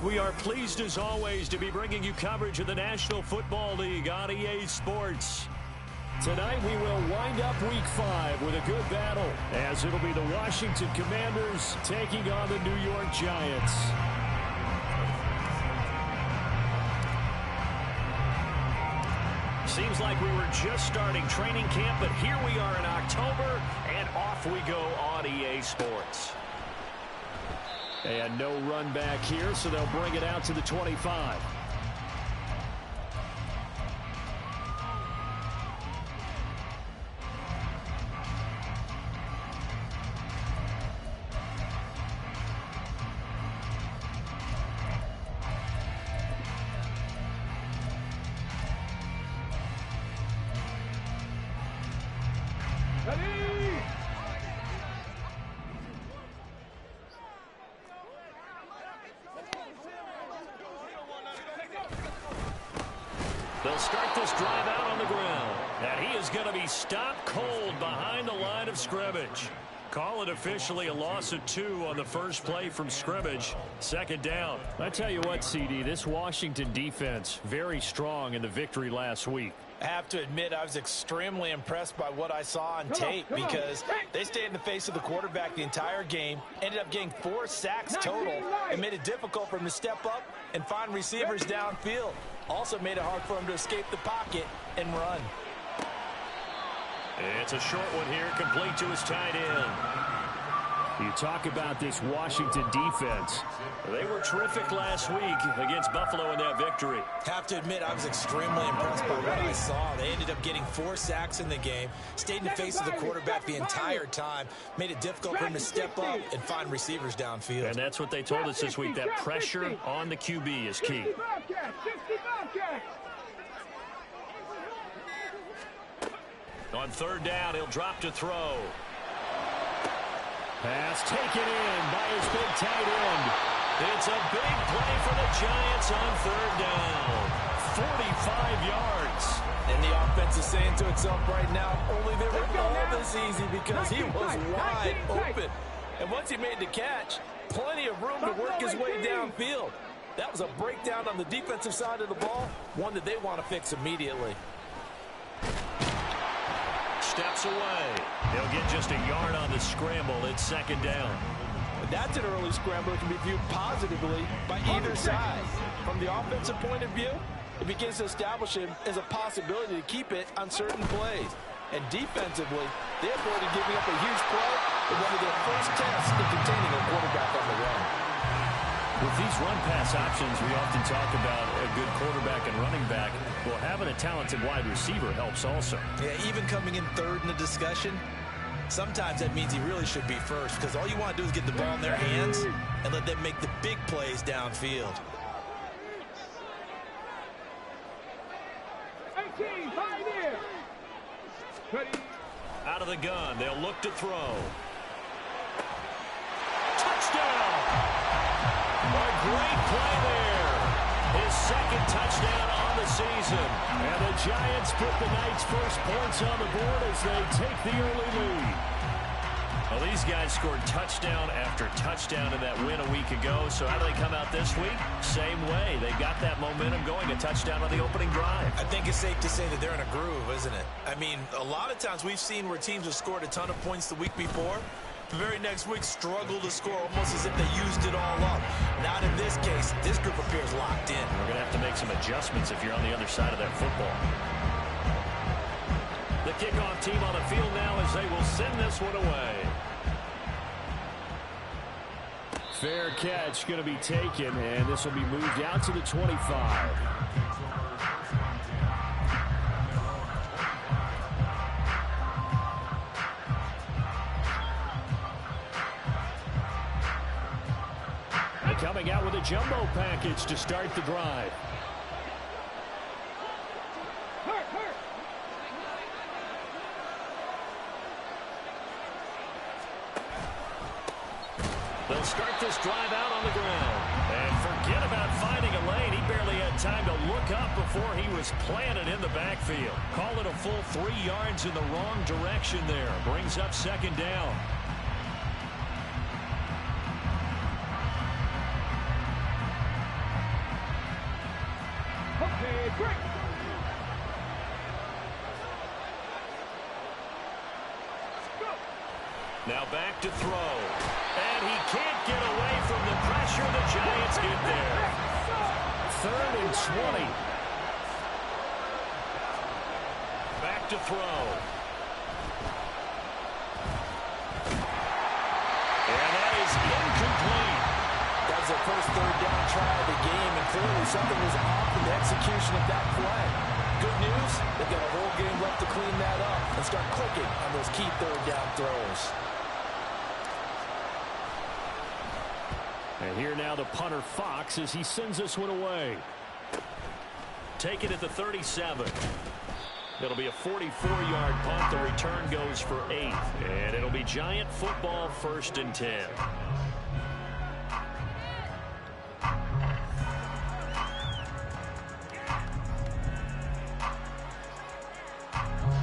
We are pleased as always to be bringing you coverage of the National Football League on EA Sports. Tonight we will wind up Week 5 with a good battle, as it'll be the Washington Commanders taking on the New York Giants. Seems like we were just starting training camp, but here we are in October, and off we go on EA Sports. And no run back here, so they'll bring it out to the 25. They'll start this drive out on the ground. And he is going to be stopped cold behind the line of scrimmage. Call it officially a loss of 2 on the first play from scrimmage. Second down. I tell you what, CD, this Washington defense, very strong in the victory last week. I have to admit, I was extremely impressed by what I saw on tape because they stayed in the face of the quarterback the entire game, ended up getting 4 sacks total, and made it difficult for him to step up and find receivers downfield. Also made it hard for him to escape the pocket and run. It's a short one here, complete to his tight end. You talk about this Washington defense. They were terrific last week against Buffalo in that victory. Have to admit, I was extremely impressed by what I saw. They ended up getting 4 sacks in the game, stayed in the face of the quarterback the entire time, made it difficult for him to step up and find receivers downfield. And that's what they told us this week, that pressure on the QB is key. On third down, he'll drop to throw. Pass taken in by his big tight end. It's a big play for the Giants on third down. 45 yards. And the offense is saying to itself right now, only they were all this easy because he was wide open. And once he made the catch, plenty of room to work his way downfield. That was a breakdown on the defensive side of the ball, one that they want to fix immediately. Steps away. They'll get just a yard on the scramble. It's second down. That's an early scramble that can be viewed positively by either side. From the offensive point of view, it begins to establish him as a possibility to keep it on certain plays. And defensively, they avoided giving up a huge play in one of their first tests in containing a quarterback on the run. With these run-pass options, we often talk about a good quarterback and running back. Well, having a talented wide receiver helps also. Yeah, even coming in third in the discussion, sometimes that means he really should be first because all you want to do is get the ball in their hands and let them make the big plays downfield. Out of the gun, they'll look to throw. Touchdown! A great play there. His second touchdown on the season. And the Giants put the Knights' first points on the board as they take the early lead. Well, these guys scored touchdown after touchdown in that win a week ago. So how do they come out this week? Same way. They got that momentum going, a touchdown on the opening drive. I think it's safe to say that they're in a groove, isn't it? I mean, a lot of times we've seen where teams have scored a ton of points the week before. The very next week struggled to score almost as if they used it all up. Not in this case. This group appears locked in. We're going to have to make some adjustments if you're on the other side of that football. The kickoff team on the field now as they will send this one away. Fair catch going to be taken, and this will be moved out to the 25. coming out with a jumbo package to start the drive. They'll start this drive out on the ground. And forget about finding a lane. He barely had time to look up before he was planted in the backfield. Call it a full 3 yards in the wrong direction there. Brings up second down. Okay, great. Now back to throw. And he can't get away from the pressure. The Giants get there. 3rd and 20. Back to throw. And that is incomplete. That was their first 3rd down try of the game, and clearly something was off in the execution of that play. Good news, they've got a whole game left to clean that up and start clicking on those key 3rd down throws. And here now the punter Fox as he sends this one away. Take it at the 37. It'll be a 44-yard punt. The return goes for 8. And it'll be Giant football 1st and 10.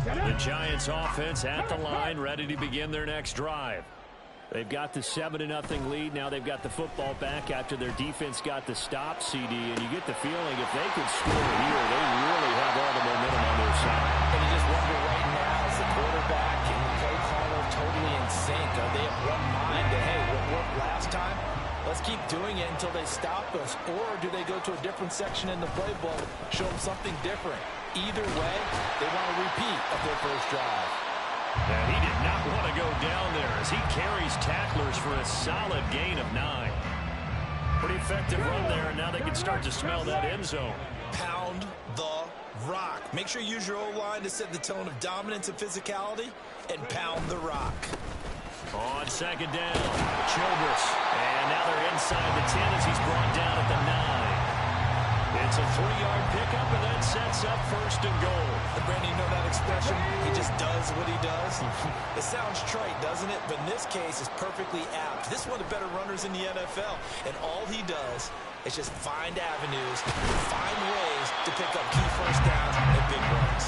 The Giants offense at the line, ready to begin their next drive. They've got the 7-0 lead. Now they've got the football back after their defense got the stop, CD. And you get the feeling if they could score here, they really have all the momentum on their side. And you just wonder right now, is the quarterback and the play caller totally in sync? Are they of one mind that, hey, what worked last time? Let's keep doing it until they stop us. Or do they go to a different section in the playbook, show them something different? Either way, they want a repeat of their first drive. And he did not want to go down there as he carries tacklers for a solid gain of 9. Pretty effective run there, and now they can start to smell that end zone. Pound the rock. Make sure you use your O-line to set the tone of dominance and physicality, and pound the rock. On 2nd down, Childress. And now they're inside the 10 as he's brought down at the 9. It's a 3-yard pickup and then sets up 1st and goal. And Brandon, you know that expression? He just does what he does. It sounds trite, doesn't it? But in this case, it's perfectly apt. This is one of the better runners in the NFL. And all he does is just find avenues, find ways to pick up key first downs and big runs.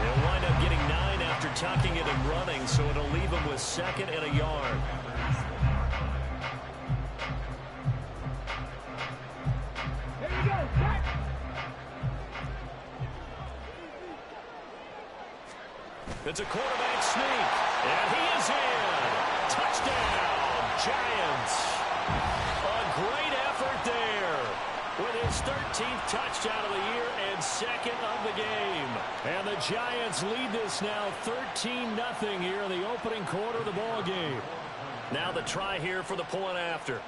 They'll wind up getting 9 after tucking it and running, so it'll leave him with 2nd and a yard. It's a quarterback sneak, and he is in. Touchdown, Giants. A great effort there with his 13th touchdown of the year and 2nd of the game. And the Giants lead this now 13-0 here in the opening quarter of the ball game. Now the try here for the point after.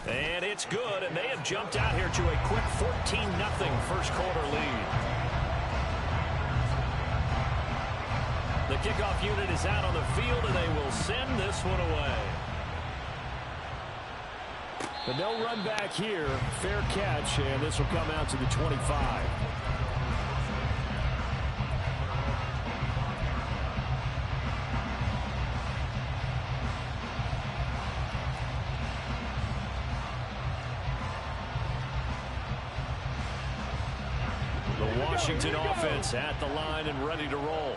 And it's good, and they have jumped out here to a quick 14-0 first quarter lead. The kickoff unit is out on the field, and they will send this one away. But no run back here. Fair catch, and this will come out to the 25. The Washington offense at the line and ready to roll.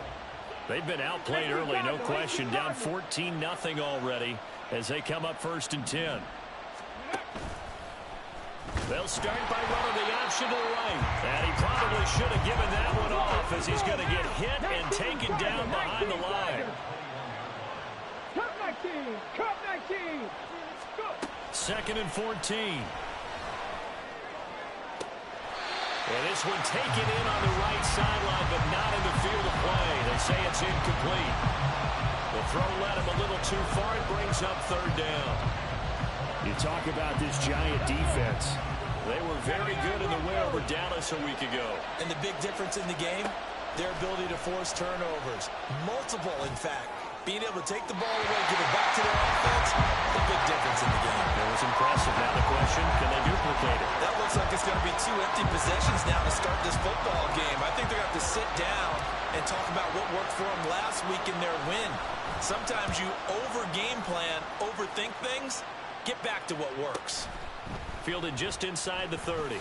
They've been outplayed early, no question. Down 14-0 already as they come up 1st and 10. They'll start by running the option to the right. And he probably should have given that one off as he's going to get hit and taken down behind the line. Cut 19! Cut 19! Go! 2nd and 14. And this one taken in on the right sideline, but not in the field of play. They say it's incomplete. The throw led him a little too far. It brings up 3rd down. You talk about this Giant defense. They were very good in the win over Dallas a week ago. And the big difference in the game, their ability to force turnovers. Multiple, in fact. being able to take the ball away, give it back to their offense, a big difference in the game. It was impressive. Now the question, can they duplicate it? That looks like it's going to be 2 empty possessions now to start this football game. I think they're going to have to sit down and talk about what worked for them last week in their win. Sometimes you over-game plan, overthink things. Get back to what works. Fielded just inside the 30.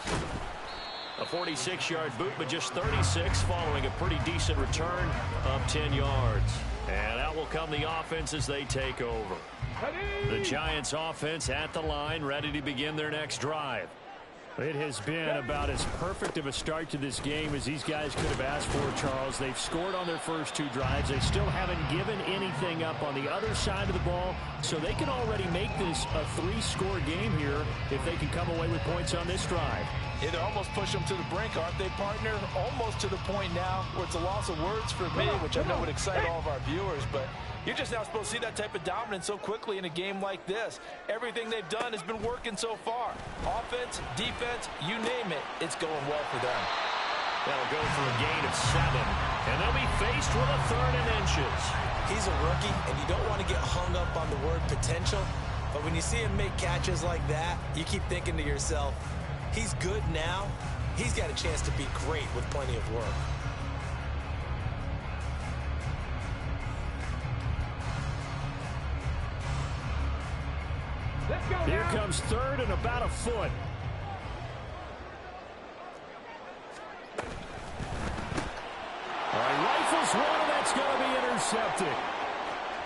A 46-yard boot, but just 36 following a pretty decent return of 10 yards. And out will come the offense as they take over. The Giants offense at the line, ready to begin their next drive. It has been about as perfect of a start to this game as these guys could have asked for, Charles. They've scored on their first 2 drives. They still haven't given anything up on the other side of the ball, so they can already make this a 3-score game here if they can come away with points on this drive. It almost pushed them to the brink, aren't they, partner? Almost to the point now where it's a loss of words for me, which I know would excite all of our viewers, but you're just not supposed to see that type of dominance so quickly in a game like this. Everything they've done has been working so far. Offense, defense, you name it, it's going well for them. That'll go for a gain of 7, and they'll be faced with a 3rd and inches. He's a rookie, and you don't want to get hung up on the word potential, but when you see him make catches like that, you keep thinking to yourself, he's good now. He's got a chance to be great with plenty of work. Here comes 3rd and about a foot. All right, rifles one, and that's going to be intercepted.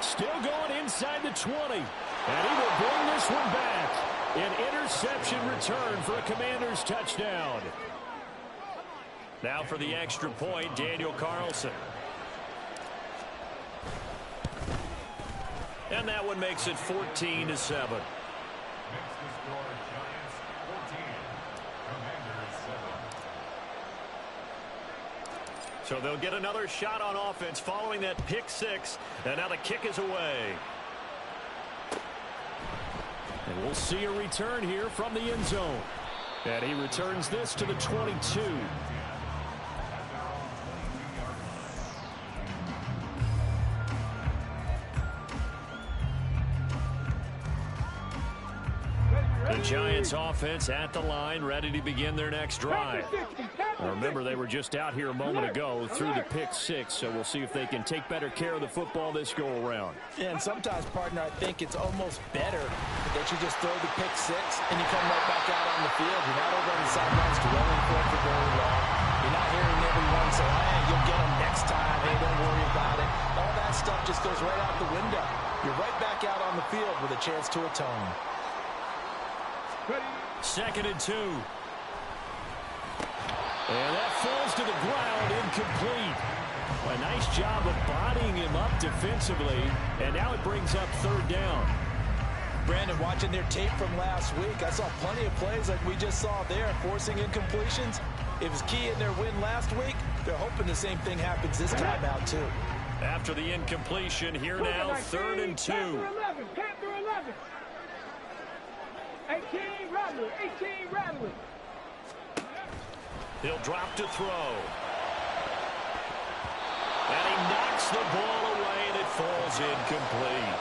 Still going inside the 20. And he will bring this one back. An interception return for a Commanders touchdown. Now for the extra point, Daniel Carlson. And that one makes it 14-7. So they'll get another shot on offense following that pick 6. And now the kick is away. And we'll see a return here from the end zone. And he returns this to the 22. The Giants offense at the line, ready to begin their next drive. Now remember, they were just out here a moment ago through the pick 6, so we'll see if they can take better care of the football this go-around. Yeah, and sometimes, partner, I think it's almost better that you just throw the pick 6 and you come right back out on the field. You're not over on the sidelines dwelling for very long. You're not hearing everyone say, hey, you'll get them next time. Hey, don't worry about it. All that stuff just goes right out the window. You're right back out on the field with a chance to atone. 2nd and 2. And that falls to the ground, incomplete. A nice job of bodying him up defensively, and now it brings up 3rd down. Brandon, watching their tape from last week, I saw plenty of plays like we just saw there, forcing incompletions. It was key in their win last week. They're hoping the same thing happens this time out, too. After the incompletion, here now, 3rd and 2. Panther 11. 18 Rattler. 18 Rattler. He'll drop to throw. And he knocks the ball away, and it falls incomplete.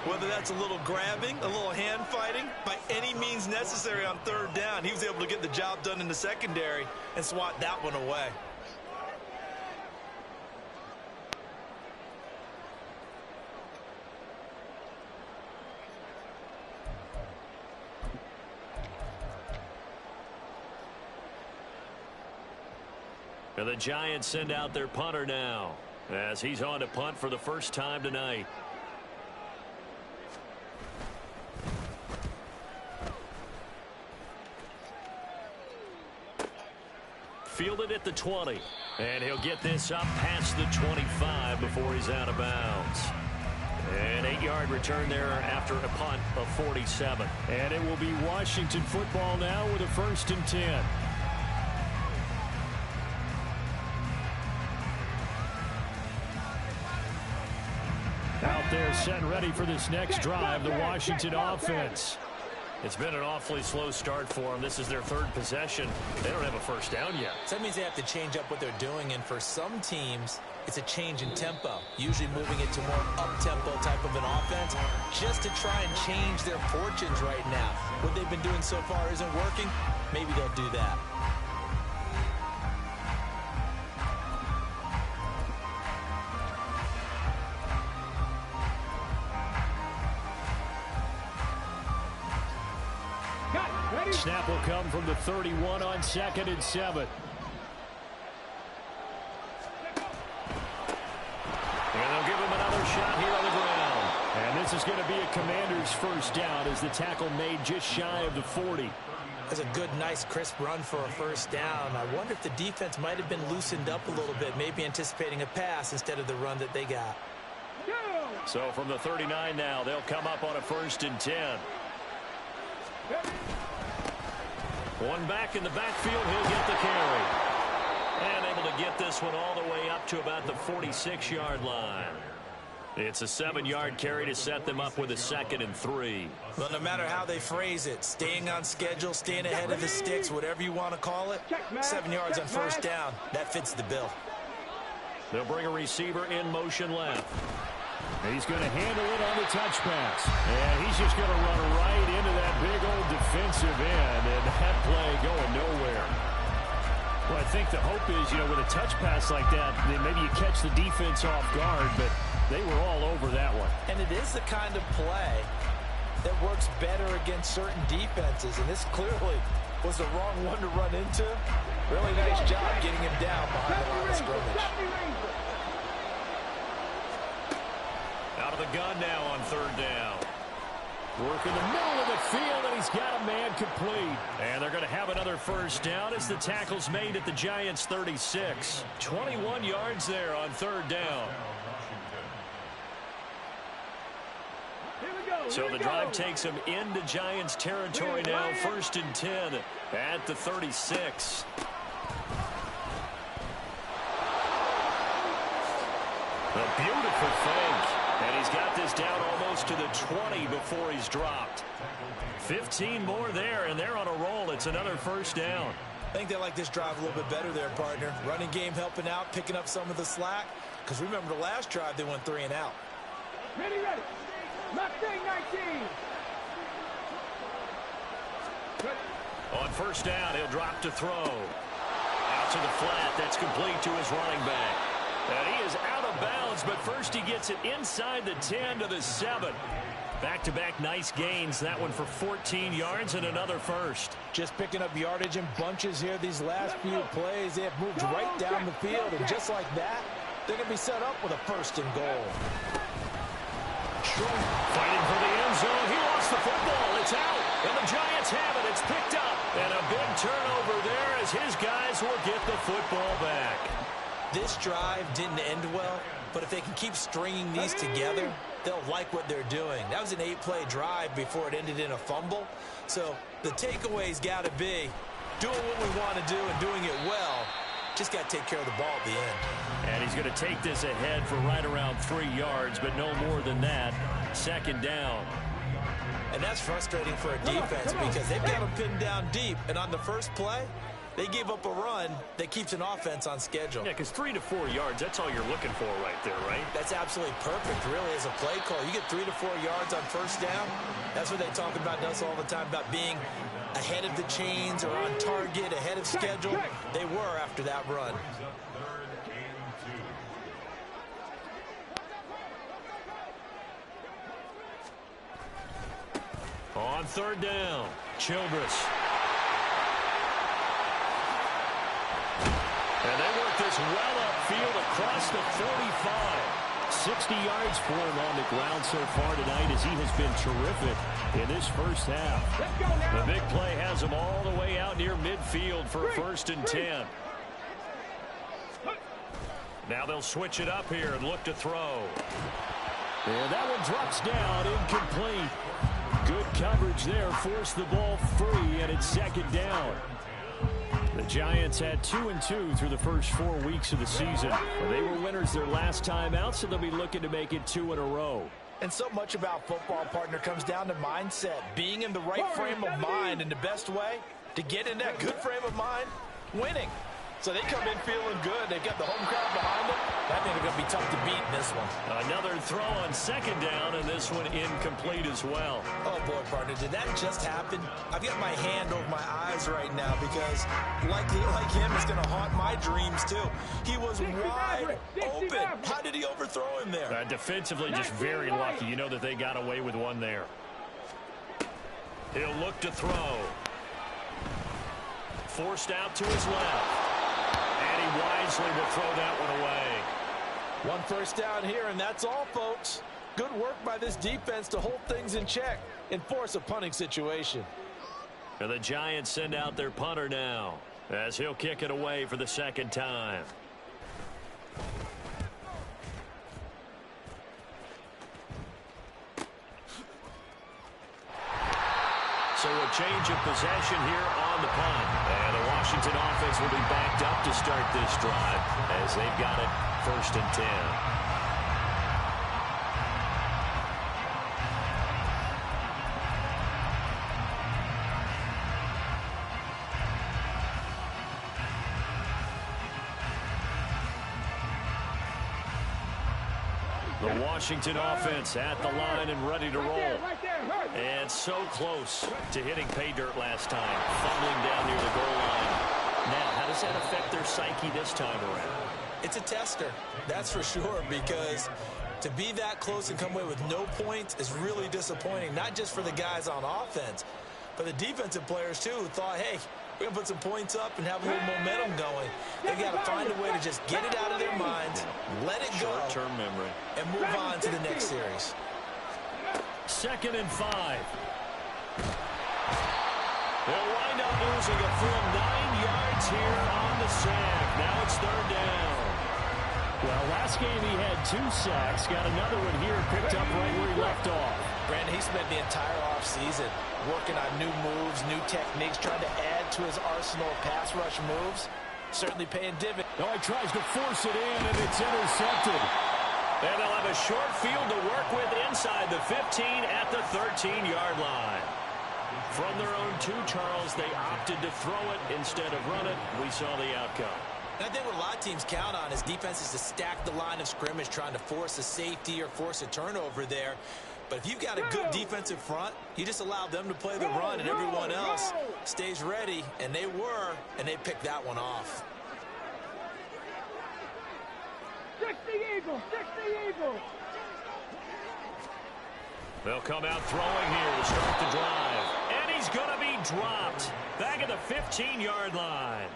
Whether that's a little grabbing, a little hand fighting, by any means necessary on 3rd down, he was able to get the job done in the secondary and swat that one away. And the Giants send out their punter now as he's on to punt for the first time tonight. Fielded at the 20. And he'll get this up past the 25 before he's out of bounds. An 8-yard return there after a punt of 47. And it will be Washington football now with a 1st and 10. Out there set and ready for this next drive, the Washington offense. It's been an awfully slow start for them. This is their third possession. They don't have a first down yet. So that means they have to change up what they're doing, and for some teams, it's a change in tempo, usually moving it to more up-tempo type of an offense, just to try and change their fortunes right now. What they've been doing so far isn't working. Maybe they'll do that. Snap will come from the 31 on 2nd and 7. And they'll give him another shot here on the ground. And this is going to be a Commander's first down as the tackle made just shy of the 40. That's a good, nice, crisp run for a first down. I wonder if the defense might have been loosened up a little bit, maybe anticipating a pass instead of the run that they got. So from the 39 now, they'll come up on a 1st and 10. One back in the backfield, he'll get the carry. And able to get this one all the way up to about the 46-yard line. It's a 7-yard carry to set them up with a 2nd and 3. Well, no matter how they phrase it, staying on schedule, staying ahead of the sticks, whatever you want to call it, 7 yards on first down, that fits the bill. They'll bring a receiver in motion left. He's going to handle it on the touch pass. And he's just going to run right into that big old defensive end. And that play going nowhere. Well, I think the hope is, with a touch pass like that, maybe you catch the defense off guard, but they were all over that one. And it is the kind of play that works better against certain defenses. And this clearly was the wrong one to run into. Really nice job getting him down behind the line of scrimmage. Out of the gun now on 3rd down. Work in the middle of the field, and he's got a man complete. And they're going to have another first down as the tackle's made at the Giants' 36. 21 yards there on 3rd down. So the drive takes him into Giants territory now. 1st and 10 at the 36. A beautiful fake. And he's got this down almost to the 20 before he's dropped. 15 more there, and they're on a roll. It's another first down. I think they like this drive a little bit better there, partner. Running game helping out, picking up some of the slack. Because remember the last drive, they went 3 and out. Ready. Mustang 19. On first down, he'll drop to throw. Out to the flat. That's complete to his running back. And he is out of bounds, but first he gets it inside the 10 to the 7. Back-to-back nice gains. That one for 14 yards and another first. Just picking up yardage in bunches here these last few plays. They have moved right down the field, and just like that, they're going to be set up with a 1st and goal. Fighting for the end zone. He lost the football. It's out, and the Giants have it. It's picked up, and a big turnover there as his guys will get the football back. This drive didn't end well, but if they can keep stringing these together, they'll like what they're doing. That was an 8-play drive before it ended in a fumble. So the takeaway's got to be doing what we want to do and doing it well. Just got to take care of the ball at the end. And he's going to take this ahead for right around 3 yards, but no more than that. 2nd down. And that's frustrating for a defense because they've got them pinned down deep. And on the first play, they gave up a run that keeps an offense on schedule. Yeah, because 3 to 4 yards, that's all you're looking for right there, right? That's absolutely perfect, really, as a play call. You get 3 to 4 yards on first down. That's what they talk about us all the time, about being ahead of the chains or on target, ahead of schedule. They were after that run. On 3rd down, Childress. And they work this well upfield across the 45. 60 yards for him on the ground so far tonight as he has been terrific in this first half. The big play has him all the way out near midfield for 1st and 10. Now they'll switch it up here and look to throw. And that one drops down, incomplete. Good coverage there, forced the ball free, and it's 2nd down. The Giants had 2-2 through the first 4 weeks of the season. They were winners their last time out, so they'll be looking to make it 2 in a row. And so much about football, partner, comes down to mindset. Being in the right frame of mind, and the best way to get in that good frame of mind, winning. So they come in feeling good. They've got the home crowd behind them. I think they're going to be tough to beat in this one. Another throw on second down, and this one incomplete as well. Oh, boy, partner, did that just happen? I've got my hand over my eyes right now because, like him, it's going to haunt my dreams, too. He was wide open. How did he overthrow him there? Defensively, just very lucky. You know that they got away with one there. He'll look to throw. Forced out to his left. And he wisely will throw that one away. One first down here, and that's all, folks. Good work by this defense to hold things in check and force a punting situation. And the Giants send out their punter now, as he'll kick it away for the second time. So a change of possession here on the punt. And the Washington offense will be backed up to start this drive as they've got it 1st and 10. The Washington offense at the line and ready to roll. And so close to hitting pay dirt last time, fumbling down near the goal line. Now, how does that affect their psyche this time around? It's a tester, that's for sure, because to be that close and come away with no points is really disappointing, not just for the guys on offense, but the defensive players, too, who thought, hey, we're going to put some points up and have a little momentum going. They've got to find a way to just get it out of their minds, let it go, short-term memory, and move on to the next series. 2nd and 5. They'll wind up losing a full 9 yards here on the sack. Now it's 3rd down. Well, last game he had 2 sacks. Got another one here, picked up right where he left off. Brandon, he spent the entire offseason working on new moves, new techniques, trying to add to his arsenal of pass rush moves. Certainly paying dividends. Oh, he tries to force it in, and it's intercepted. And they'll have a short field to work with inside the 15 at the 13-yard line. From their own 2, Charles, they opted to throw it instead of run it. We saw the outcome. And I think what a lot of teams count on is defenses to stack the line of scrimmage, trying to force a safety or force a turnover there. But if you've got a good defensive front, you just allow them to play the run, and everyone else stays ready, and they were, and they picked that one off. 60 Eagles, 60 Eagles. They'll come out throwing here to start the drive. And he's going to be dropped back at the 15-yard line.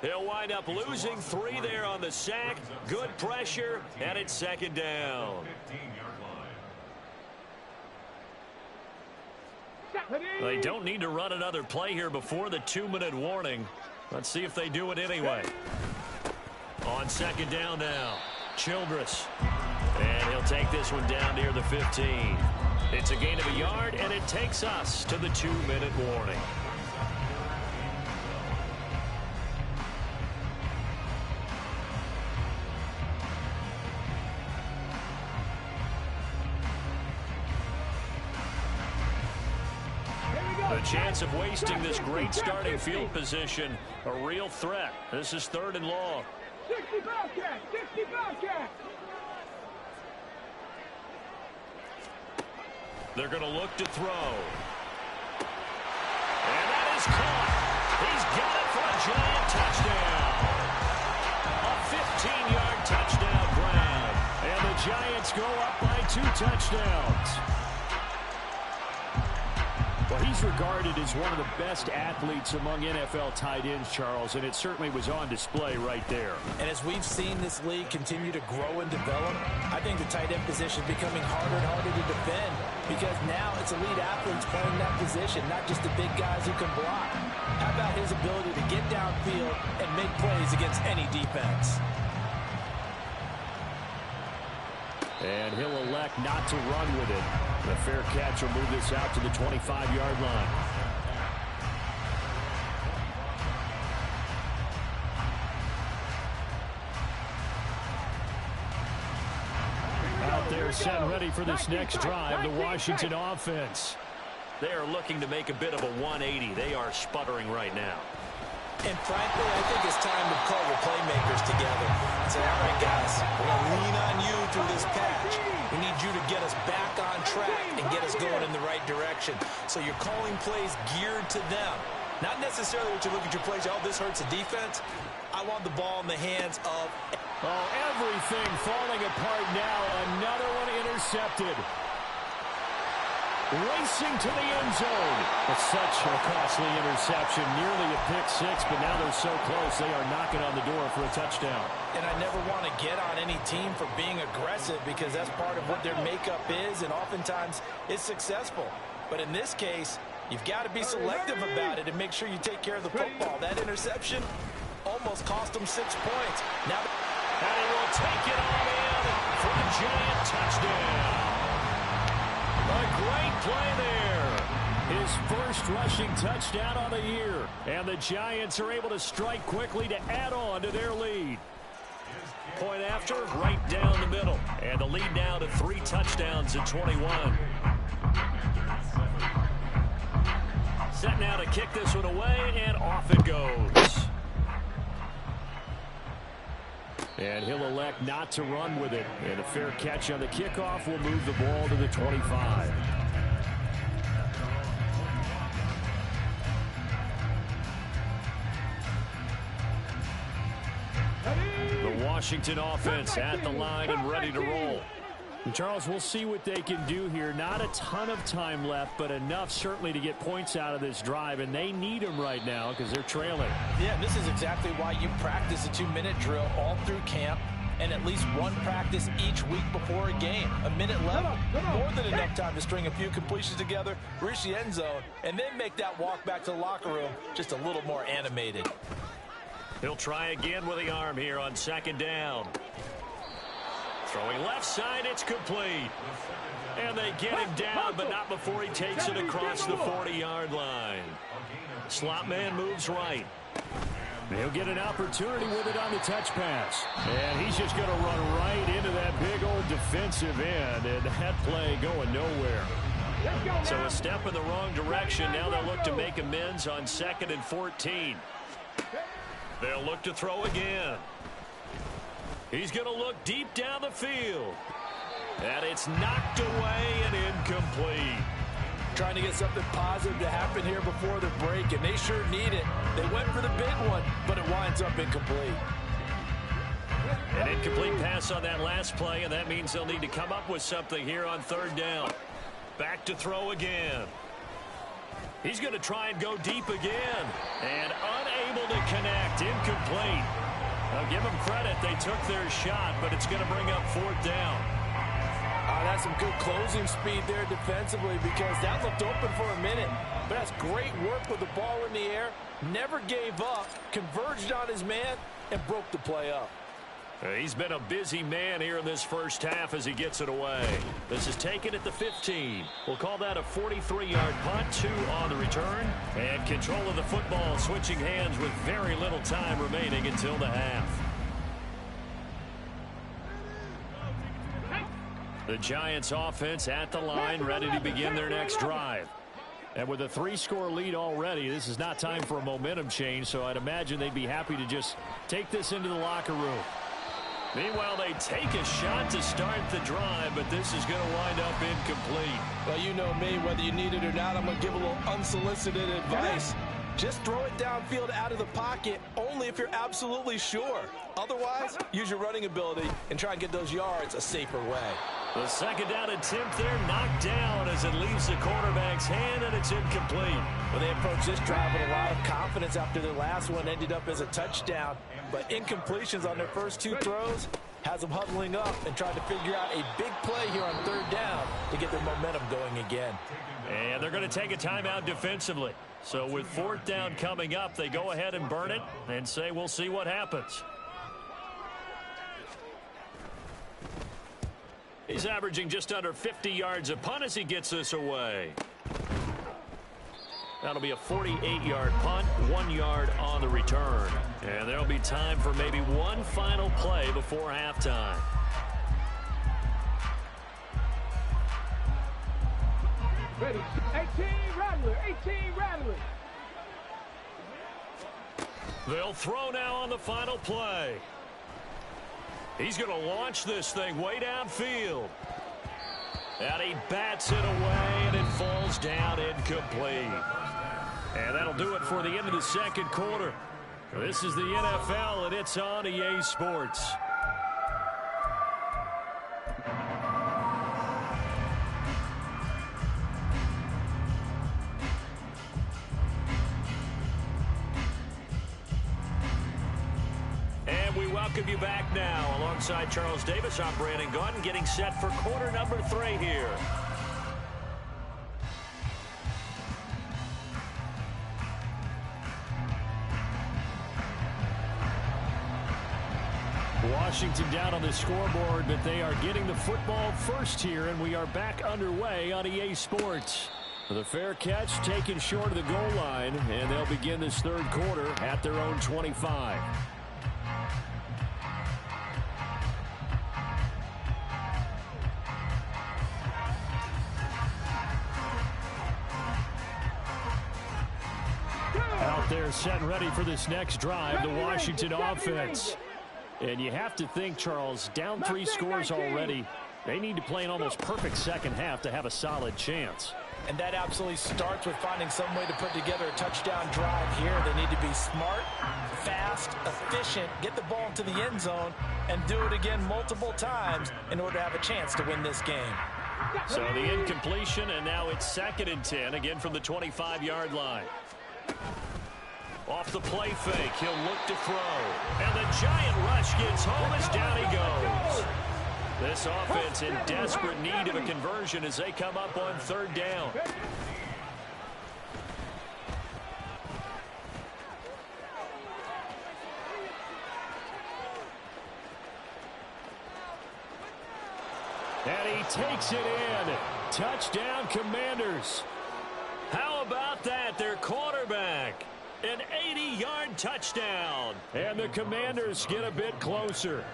He'll wind up losing 3 there on the sack. Good pressure, and it's 2nd down. They don't need to run another play here before the 2-minute warning. Let's see if they do it anyway. On 2nd down now, Childress. And he'll take this one down near the 15. It's a gain of a yard, and it takes us to the 2-minute warning. The chance of wasting this great starting field position, a real threat. This is 3rd and long. 60 Bobcat, 60 Bobcat. They're going to look to throw. And that is caught. He's got it for a giant touchdown. A 15-yard touchdown grab. And the Giants go up by 2 touchdowns. Well, he's regarded as one of the best athletes among NFL tight ends, Charles, and it certainly was on display right there. And as we've seen this league continue to grow and develop, I think the tight end position is becoming harder and harder to defend because now it's elite athletes playing that position, not just the big guys who can block. How about his ability to get downfield and make plays against any defense? And he'll elect not to run with it. The fair catch will move this out to the 25-yard line. Out there set and ready for this next drive, the Washington offense. They are looking to make a bit of a 180. They are sputtering right now. And frankly, I think it's time to call your playmakers together and say, all right, guys, we're going to lean on you through this patch. We need you to get us back on track and get us going in the right direction. So you're calling plays geared to them. Not necessarily what you look at your plays, oh, this hurts the defense. I want the ball in the hands of... Oh, everything falling apart now. Another one intercepted. Racing to the end zone. It's such a costly interception. Nearly a pick six, but now they're so close they are knocking on the door for a touchdown. And I never want to get on any team for being aggressive because that's part of what their makeup is, and oftentimes it's successful. But in this case, you've got to be selective about it and make sure you take care of the football. That interception almost cost them 6 points. Now, and he will take it on in for a giant touchdown. A great play there. His first rushing touchdown on the year. And the Giants are able to strike quickly to add on to their lead. Point after, right down the middle. And the lead now to 3 touchdowns at 21. Set now to kick this one away, and off it goes. And he'll elect not to run with it. And a fair catch on the kickoff will move the ball to the 25. The Washington offense at the line and ready to roll. And Charles, we'll see what they can do here. Not a ton of time left, but enough certainly to get points out of this drive, and they need them right now because they're trailing. yeah, this is exactly why you practice a 2-minute drill all through camp and at least one practice each week before a game. A minute left, more than enough time to string a few completions together, reach the end zone, and then make that walk back to the locker room just a little more animated. He'll try again with the arm here on second down. Throwing left side, it's complete. And they get him down, but not before he takes it across the 40-yard line. Slot man moves right. He'll get an opportunity with it on the touch pass. And he's just going to run right into that big old defensive end, and that play going nowhere. So a step in the wrong direction. Now they'll look to make amends on 2nd and 14. They'll look to throw again. He's going to look deep down the field. And it's knocked away and incomplete. Trying to get something positive to happen here before the break, and they sure need it. They went for the big one, but it winds up incomplete. An incomplete pass on that last play, and that means they'll need to come up with something here on 3rd down. Back to throw again. He's going to try and go deep again. And unable to connect. Incomplete. I'll give them credit. They took their shot, but it's going to bring up 4th down. That's some good closing speed there defensively because that looked open for a minute. But that's great work with the ball in the air. Never gave up, converged on his man, and broke the play up. He's been a busy man here in this first half as he gets it away. This is taken at the 15. We'll call that a 43-yard punt, 2 on the return. And control of the football switching hands with very little time remaining until the half. The Giants offense at the line, ready to begin their next drive. And with a 3-score lead already, this is not time for a momentum change, so I'd imagine they'd be happy to just take this into the locker room. Meanwhile, they take a shot to start the drive, but this is going to wind up incomplete. Well, you know me, whether you need it or not, I'm going to give a little unsolicited advice. Just throw it downfield out of the pocket only if you're absolutely sure. Otherwise, use your running ability and try and get those yards a safer way. The 2nd down attempt there knocked down as it leaves the quarterback's hand, and it's incomplete. Well, they approached this drive with a lot of confidence after their last one ended up as a touchdown. But incompletions on their first 2 throws has them huddling up and trying to figure out a big play here on 3rd down to get their momentum going again. And they're going to take a timeout defensively. So with 4th down coming up, they go ahead and burn it and say we'll see what happens. He's averaging just under 50 yards a punt as he gets this away. That'll be a 48-yard punt, 1 yard on the return. And there'll be time for maybe one final play before halftime. Ready. 18 Rattler. 18 Rattler. They'll throw now on the final play. He's going to launch this thing way downfield. And he bats it away, and it falls down incomplete. And that'll do it for the end of the second quarter. This is the NFL, and it's on EA Sports. And we welcome you back now. Alongside Charles Davis, I'm Brandon Gaudin, getting set for quarter number 3 here. Washington down on the scoreboard, but they are getting the football first here, and we are back underway on EA Sports. The fair catch taken short of the goal line, and they'll begin this third quarter at their own 25. Out there set and ready for this next drive, the Washington offense. And you have to think, Charles, down 3 scores already. They need to play an almost perfect second half to have a solid chance. And that absolutely starts with finding some way to put together a touchdown drive here. They need to be smart, fast, efficient, get the ball into the end zone, and do it again multiple times in order to have a chance to win this game. So the incompletion, and now it's 2nd and 10, again from the 25-yard line. Off the play fake, he'll look to throw. And the giant rush gets home as down he goes. This offense in desperate need of a conversion as they come up on 3rd down. And he takes it in. Touchdown, Commanders. How about that? Their quarterback. An 80-yard touchdown. And the Commanders get a bit closer.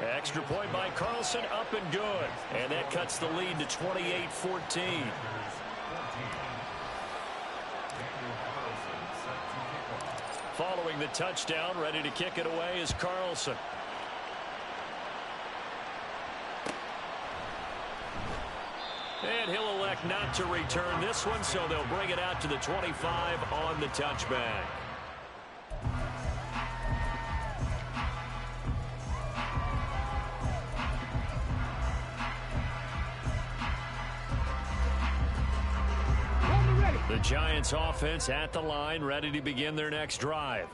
Extra point by Carlson, up and good. And that cuts the lead to 28-14. Following the touchdown, ready to kick it away is Carlson. And he'll elect not to return this one, so they'll bring it out to the 25 on the touchback. The Giants offense at the line, ready to begin their next drive.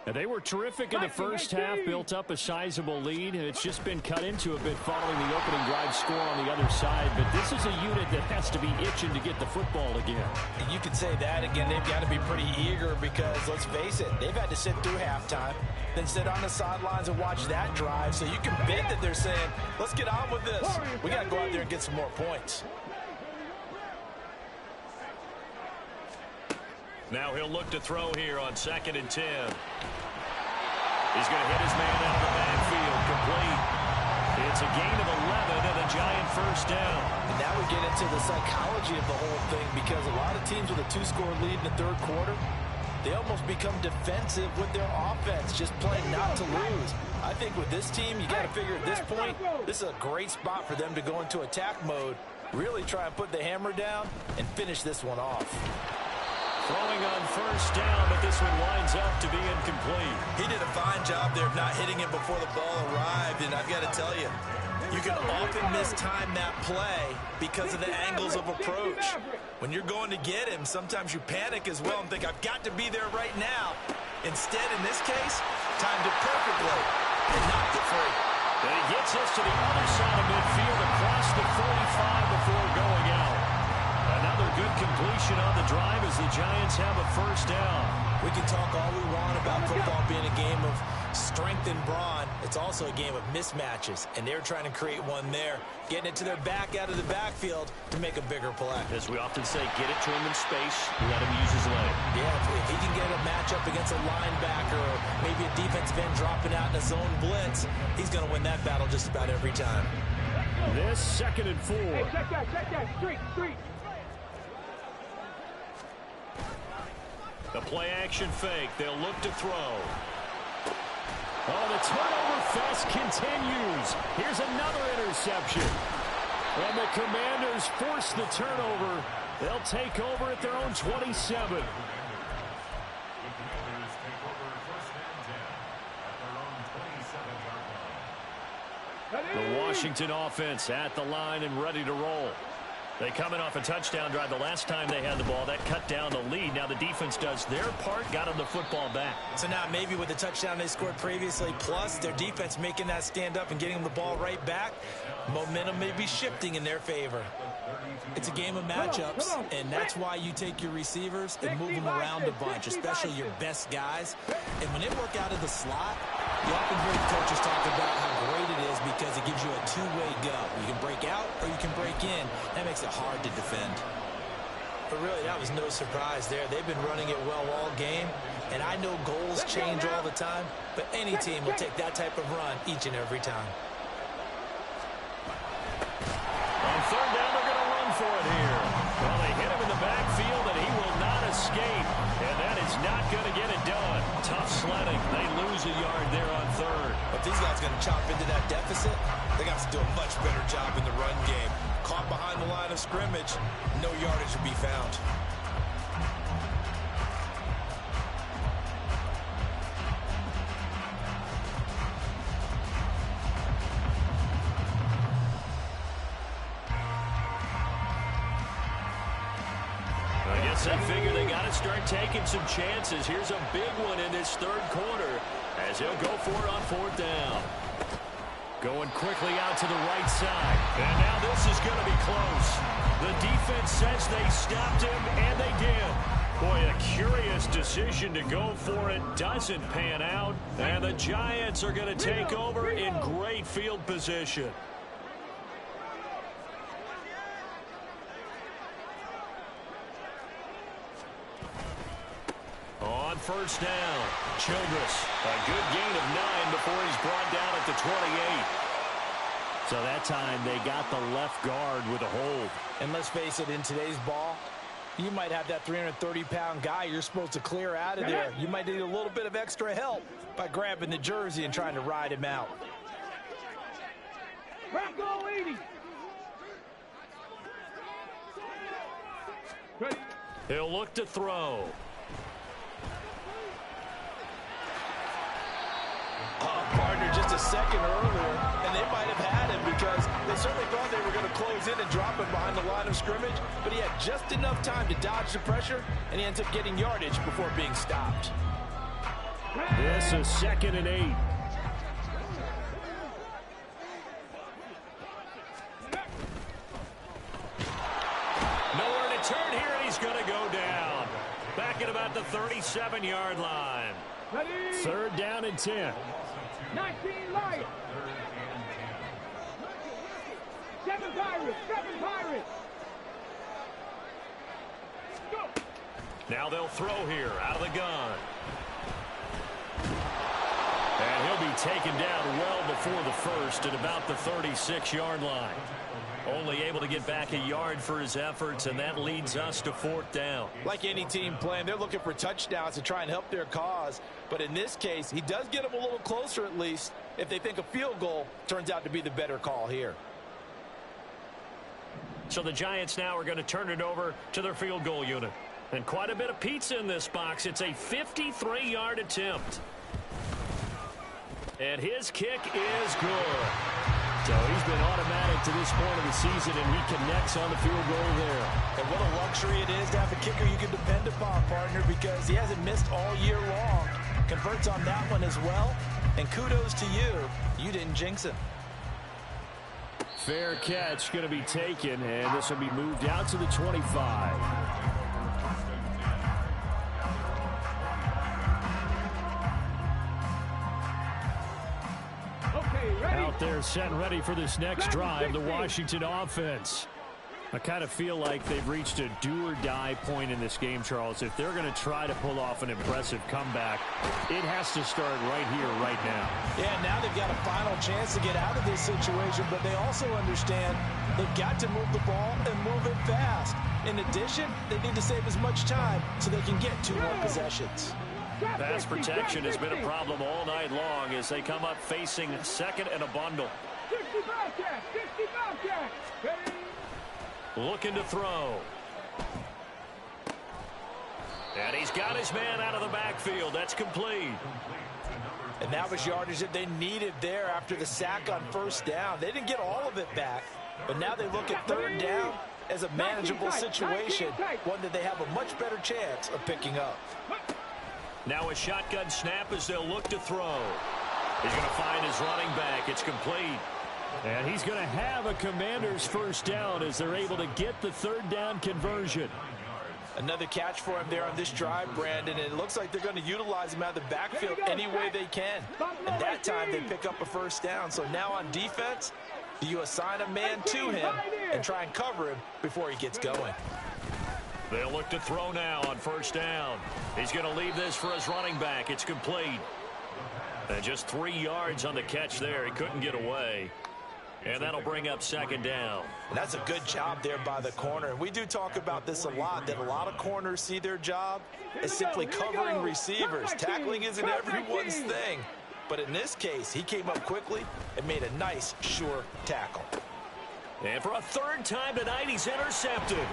And they were terrific in the first half, built up a sizable lead, and it's just been cut into a bit following the opening drive score on the other side. But this is a unit that has to be itching to get the football again. You could say that again. They've got to be pretty eager because, let's face it, they've had to sit through halftime, then sit on the sidelines and watch that drive. So you can bet that they're saying, let's get on with this. We got to go out there and get some more points. Now he'll look to throw here on 2nd and 10. He's going to hit his man out of the backfield, complete. It's a gain of 11 and a giant first down. And now we get into the psychology of the whole thing, because a lot of teams with a 2-score lead in the third quarter, they almost become defensive with their offense, just playing not to lose. I think with this team, you got to figure at this point, this is a great spot for them to go into attack mode, really try and put the hammer down and finish this one off. Throwing on first down, but this one winds up to be incomplete. He did a fine job there of not hitting it before the ball arrived, and I've got to tell you, you can often mistime that play because of the angles of approach. When you're going to get him, sometimes you panic as well and think, I've got to be there right now. Instead, in this case, timed it perfectly and knocked it free. And he gets us to the other side of midfield across the 45 before going out. Another good completion on the drive as the Giants have a first down. We can talk all we want about football being a game of strength and brawn. It's also a game of mismatches, and they're trying to create one there, getting it to their back out of the backfield to make a bigger play. As we often say, get it to him in space, let him use his leg. Yeah, if he can get a matchup against a linebacker or maybe a defensive end dropping out in a zone blitz, he's going to win that battle just about every time. This 2nd and 4. Hey, check that. Street. The play action fake. They'll look to throw. Oh, the turnover fest continues. Here's another interception. And the Commanders force the turnover. They'll take over at their own 27. The Washington offense at the line and ready to roll. They come in off a touchdown drive the last time they had the ball. That cut down the lead. Now the defense does their part, got them the football back. So now maybe with the touchdown they scored previously, plus their defense making that stand up and getting them the ball right back, momentum may be shifting in their favor. It's a game of matchups, and that's why you take your receivers and move them around a bunch, especially your best guys. And when they work out of the slot, you often hear the coaches talk about how great it is because it gives you a two-way go. You can break out or you can break in. That makes it hard to defend. But really, that was no surprise there. They've been running it well all game, and I know goals change all the time, but any team will take that type of run each and every time. On 3rd down, they're going to run for it here. Well, they hit him in the backfield, and he will not escape. And that is not going to get it done. Tough sledding. They lose a yard there on 3rd. But these guys are going to chop into that deficit. They got to do a much better job in the run game. Caught behind the line of scrimmage, no yardage to be found. I guess they figure they got to start taking some chances. Here's a big one in this 3rd quarter as he'll go for it on 4th down. Going quickly out to the right side. And now this is going to be close. The defense says they stopped him, and they did. Boy, a curious decision to go for it. Doesn't pan out. And the Giants are going to take over in great field position. On 1st down, Childress. A good gain of 9 before he's brought down at the 28. So that time they got the left guard with a hold. And let's face it, in today's ball, you might have that 330-pound guy you're supposed to clear out of there. You might need a little bit of extra help by grabbing the jersey and trying to ride him out. Bronco 80. Ready. He'll look to throw. Partner just a second earlier, and they might have had him because they certainly thought they were going to close in and drop him behind the line of scrimmage, but he had just enough time to dodge the pressure, and he ends up getting yardage before being stopped. This is 2nd and 8. Nowhere to turn here, and he's going to go down. Back at about the 37-yard line. Ready. 3rd down and 10. 19 Lions. 7 Pirates. Go. Now they'll throw here out of the gun. And he'll be taken down well before the 1st at about the 36-yard line. Only able to get back a yard for his efforts, and that leads us to 4th down. Like any team playing, they're looking for touchdowns to try and help their cause. But in this case, he does get them a little closer at least if they think a field goal turns out to be the better call here. So the Giants now are going to turn it over to their field goal unit. And quite a bit of pizza in this box. It's a 53-yard attempt. And his kick is good. So he's been automatic to this point of the season, and he connects on the field goal there. And what a luxury it is to have a kicker you can depend upon, partner, because he hasn't missed all year long. Converts on that one as well. And kudos to you. You didn't jinx him. Fair catch going to be taken, and this will be moved out to the 25. there set and ready for this next drive, the Washington offense. I kind of feel like they've reached a do-or-die point in this game, Charles. If they're going to try to pull off an impressive comeback, it has to start right here, right now. Yeah, now they've got a final chance to get out of this situation, but they also understand they've got to move the ball and move it fast. In addition, they need to save as much time so they can get 2 more possessions. Pass protection has been a problem all night long as they come up facing second and a bundle. 60 Bobcats, 60 Bobcats. Ready? Looking to throw. And he's got his man out of the backfield. That's complete. And that was yardage that they needed there after the sack on first down. They didn't get all of it back, but now they look at third down as a manageable situation, one that they have a much better chance of picking up. Now a shotgun snap as they'll look to throw. He's going to find his running back. It's complete. And he's going to have a Commander's first down as they're able to get the third down conversion. Another catch for him there on this drive, Brandon, and it looks like they're going to utilize him out of the backfield any way they can. And that time they pick up a first down. So now on defense, you assign a man to him and try and cover him before he gets going. They'll look to throw now on first down. He's going to leave this for his running back. It's complete. And just 3 yards on the catch there. He couldn't get away. And that'll bring up second down. And that's a good job there by the corner. And we do talk about this a lot, that a lot of corners see their job as simply covering receivers. Tackling isn't everyone's thing. But in this case, he came up quickly and made a nice, sure tackle. And for a third time tonight, he's intercepted.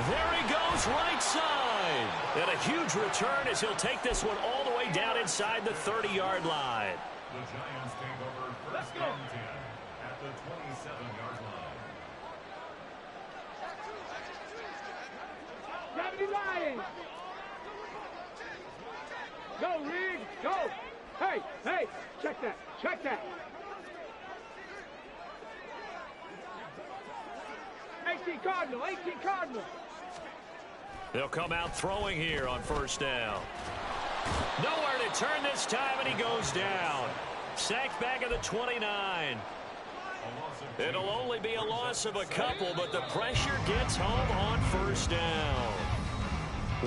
There he goes, right side. And a huge return as he'll take this one all the way down inside the 30-yard line. The Giants take over first and 10 at the 27-yard line. Gravity Lions. Go, Reed, go. Hey, hey, check that, check that. 18 Cardinal, 18 Cardinal. They'll come out throwing here on first down. Nowhere to turn this time, and he goes down. Sacked back at the 29. It'll only be a loss of a couple, but the pressure gets home on first down.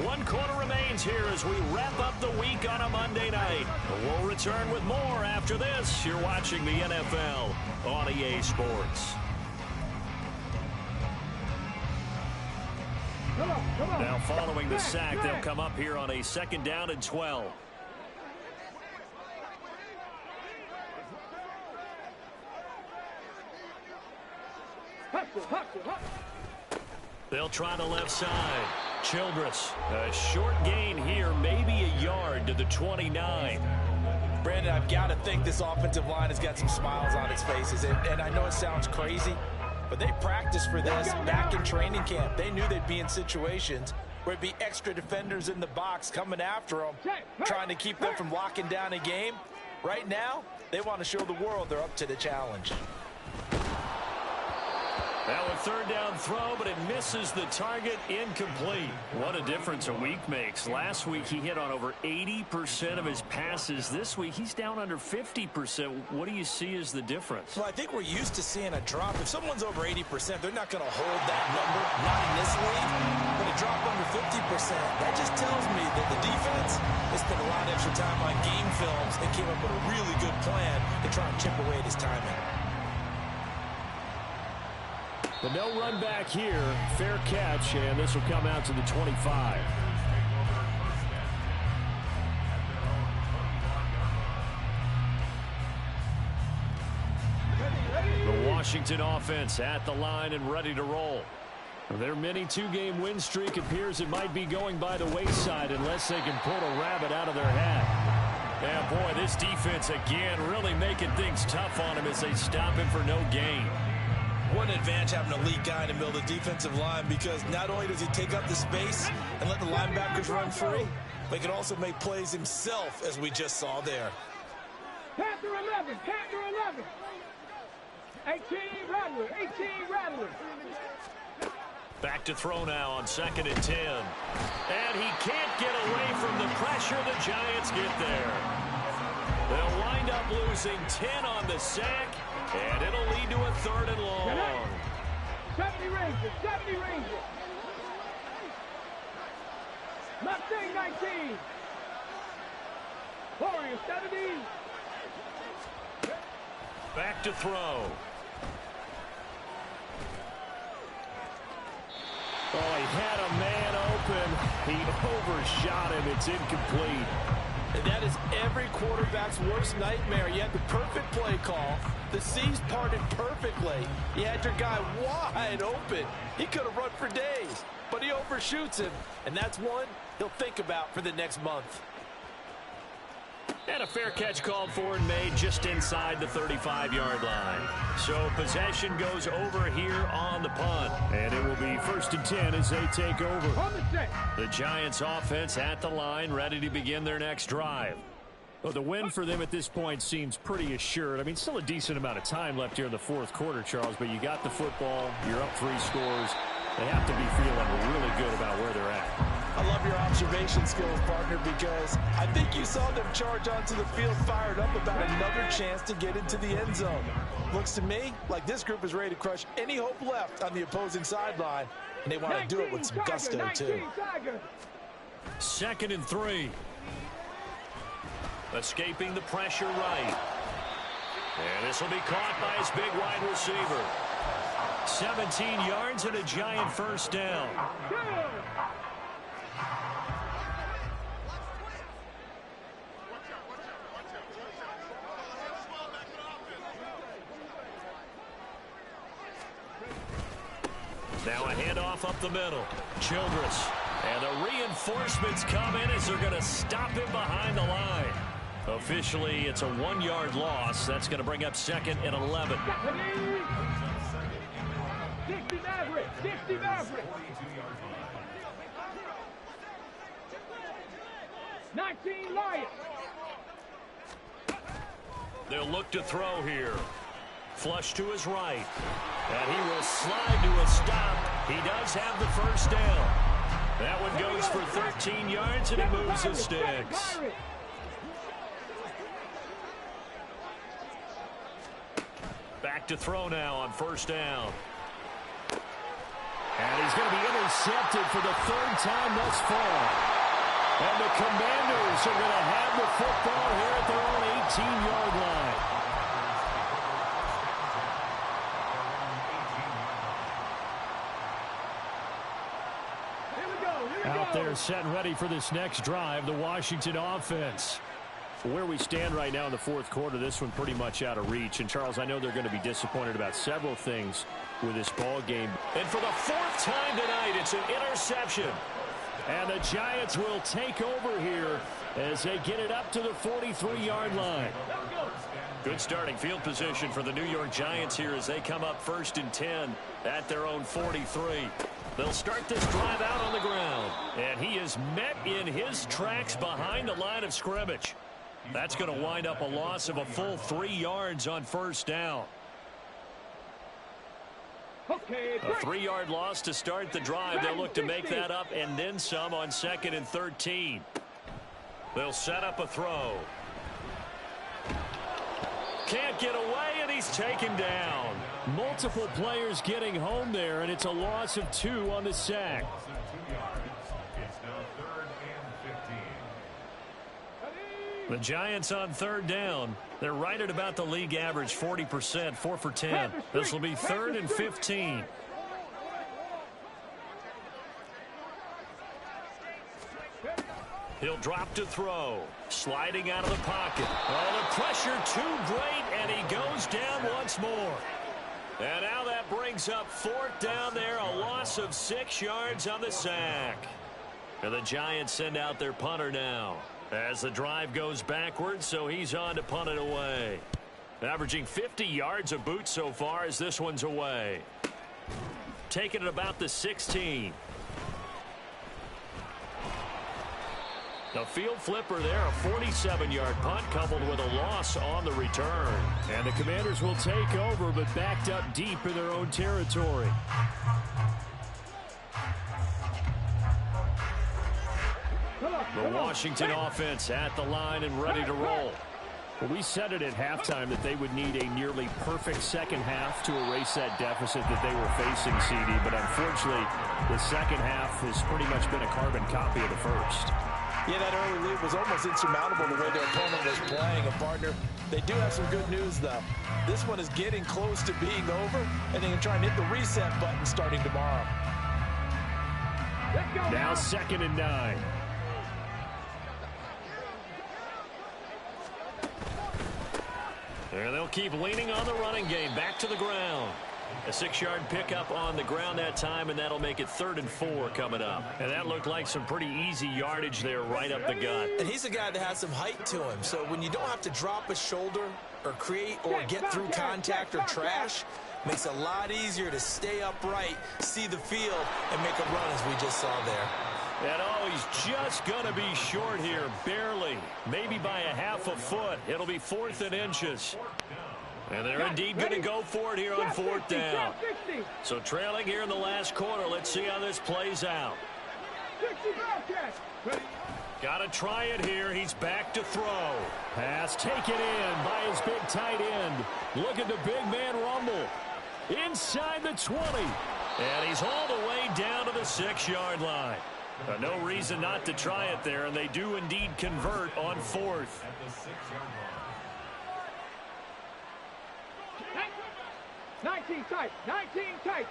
1 quarter remains here as we wrap up the week on a Monday night. We'll return with more after this. You're watching the NFL on EA Sports. Come on. Now following the sack, they'll come up here on a second down and 12. They'll try the left side. Childress, a short gain here, maybe a yard to the 29. Brandon, I've got to think this offensive line has got some smiles on its faces. And I know it sounds crazy, but they practiced for this back in training camp. They knew they'd be in situations where it'd be extra defenders in the box coming after them, trying to keep them from locking down a game. Right now, they want to show the world they're up to the challenge. Now a third down throw, but it misses the target, incomplete. What a difference a week makes. Last week he hit on over 80% of his passes. This week he's down under 50%. What do you see as the difference? Well, I think we're used to seeing a drop. If someone's over 80%, they're not going to hold that number, not in this league. But a drop under 50%, that just tells me that the defense has spent a lot of extra time on game films and came up with a really good plan to try and chip away at his timing. The no run back here, fair catch, and this will come out to the 25. The Washington offense at the line and ready to roll. Their mini 2-game win streak appears it might be going by the wayside unless they can pull a rabbit out of their hat. Yeah, boy, this defense again really making things tough on him as they stop him for no gain. What an advantage having an elite guy in the middle of the defensive line, because not only does he take up the space and let the linebackers run free, but he can also make plays himself, as we just saw there. Panther 11, Panther 11. 18 Rattler, 18 Rattler. Back to throw now on 2nd and 10. And he can't get away from the pressure. The Giants get there. They'll wind up losing 10 on the sack, and it'll lead to a 3rd and long. 70 Rangers, 70 Rangers. Mustang 19. Warriors 70. Back to throw. Oh, he had a man open. He overshot him. It's incomplete. And that is every quarterback's worst nightmare. You had the perfect play call. The seas parted perfectly. You had your guy wide open. He could have run for days, but he overshoots him. And that's one he'll think about for the next month. And a fair catch called for and made just inside the 35-yard line. So possession goes over here on the punt. And it will be 1st and 10 as they take over. The Giants offense at the line, ready to begin their next drive. Well, the win for them at this point seems pretty assured. I mean, still a decent amount of time left here in the 4th quarter, Charles, but you got the football, you're up 3 scores. They have to be feeling really good about where they're at. I love your observation skills, partner, because I think you saw them charge onto the field fired up about another chance to get into the end zone. Looks to me like this group is ready to crush any hope left on the opposing sideline, and they want to do it with some gusto, too. 2nd and 3. Escaping the pressure right. And this will be caught by his big wide receiver. 17 yards and a Giant 1st down. Now a handoff up the middle. Childress. And the reinforcements come in as they're going to stop him behind the line. Officially, it's a 1-yard loss. That's going to bring up 2nd and 11. 60 Maverick, 60 Maverick. 19 Lions. They'll look to throw here. Flush to his right. And he will slide to a stop. He does have the 1st down. That one goes for 13 yards, and he moves his sticks. Back to throw now on 1st down. And he's going to be intercepted for the 3rd time thus far. And the Commanders are going to have the football here at their own 18-yard line. Out there set and ready for this next drive, the Washington offense. Where we stand right now in the 4th quarter, this one pretty much out of reach. And, Charles, I know they're going to be disappointed about several things with this ball game. And for the 4th time tonight, it's an interception. And the Giants will take over here as they get it up to the 43-yard line. Good starting field position for the New York Giants here as they come up 1st and 10 at their own 43. They'll start this drive out on the ground. And he is met in his tracks behind the line of scrimmage. That's going to wind up a loss of a full 3 yards on 1st down. A 3-yard loss to start the drive. They'll look to make that up and then some on 2nd and 13. They'll set up a throw. Can't get away, and he's taken down. Multiple players getting home there, and it's a loss of 2 on the sack. The Giants on 3rd down. They're right at about the league average, 40%, 4 for 10. This will be 3rd and 15. He'll drop to throw. Sliding out of the pocket. Oh, the pressure too great, and he goes down once more. And now that brings up 4th down there, a loss of 6 yards on the sack. And the Giants send out their punter now as the drive goes backwards, so he's on to punt it away. Averaging 50 yards of boot so far as this one's away. Taking it about the 16. The field flipper there, a 47-yard punt coupled with a loss on the return. And the Commanders will take over, but backed up deep in their own territory. The Washington offense at the line and ready to roll. Well, we said it at halftime that they would need a nearly perfect second half to erase that deficit that they were facing, CD. But unfortunately, the second half has pretty much been a carbon copy of the first. Yeah, that early lead was almost insurmountable the way their opponent was playing. And, partner, they do have some good news, though. This one is getting close to being over, and they can try and hit the reset button starting tomorrow. Let's go Now 2nd and 9. And they'll keep leaning on the running game. Back to the ground. A 6-yard pickup on the ground that time, and that'll make it 3rd and 4 coming up. And that looked like some pretty easy yardage there right up the gut. And he's a guy that has some height to him, so when you don't have to drop a shoulder or create or get through contact or trash, makes it a lot easier to stay upright, see the field, and make a run as we just saw there. And oh, he's just going to be short here, barely, maybe by a half a foot. It'll be 4th and inches. And they're indeed going to go for it here on 4th down. So trailing here in the last quarter. Let's see how this plays out. Got to try it here. He's back to throw. Pass taken in by his big tight end. Look at the big man rumble. Inside the 20. And he's all the way down to the 6-yard line. No reason not to try it there, and they do indeed convert on 4th. 19 tight, 19 tight.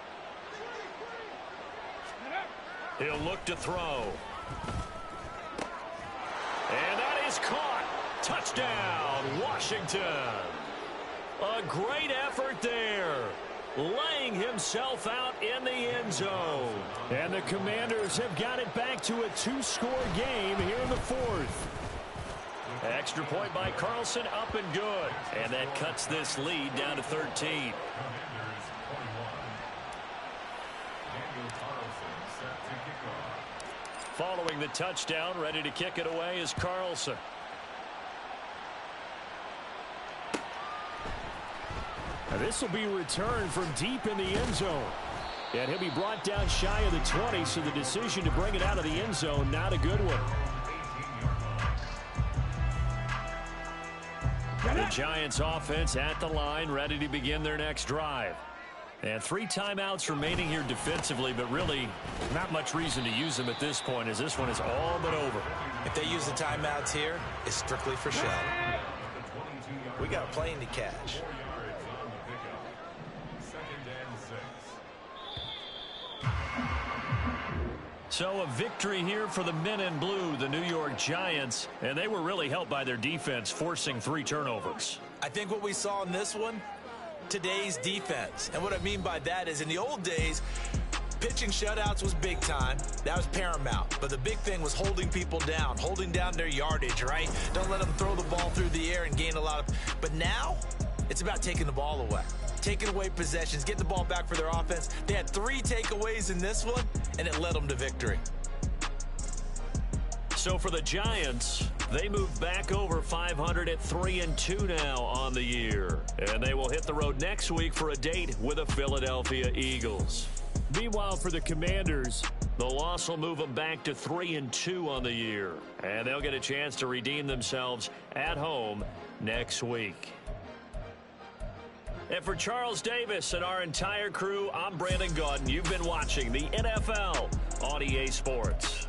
He'll look to throw. And that is caught. Touchdown, Washington. A great effort there. Laying himself out in the end zone. And the Commanders have got it back to a 2-score game here in the 4th. Extra point by Carlson, up and good. And that cuts this lead down to 13. Following the touchdown, ready to kick it away is Carlson. Now this will be returned from deep in the end zone. And he'll be brought down shy of the 20, so the decision to bring it out of the end zone, not a good one. The Giants offense at the line, ready to begin their next drive. And 3 timeouts remaining here defensively, but really not much reason to use them at this point, as this one is all but over. If they use the timeouts here, it's strictly for show. We got a plane to catch. So a victory here for the men in blue, the New York Giants, and they were really helped by their defense, forcing 3 turnovers. I think what we saw in this one, today's defense. And what I mean by that is in the old days, pitching shutouts was big time. That was paramount. But the big thing was holding people down, holding down their yardage, right? Don't let them throw the ball through the air and gain a lot of... But now, it's about taking the ball away. Taking away possessions, getting the ball back for their offense. They had 3 takeaways in this one, and it led them to victory. So for the Giants, they move back over 500 at 3-2 now on the year. And they will hit the road next week for a date with the Philadelphia Eagles. Meanwhile, for the Commanders, the loss will move them back to 3-2 on the year. And they'll get a chance to redeem themselves at home next week. And for Charles Davis and our entire crew, I'm Brandon Gaudin. You've been watching the NFL on EA Sports.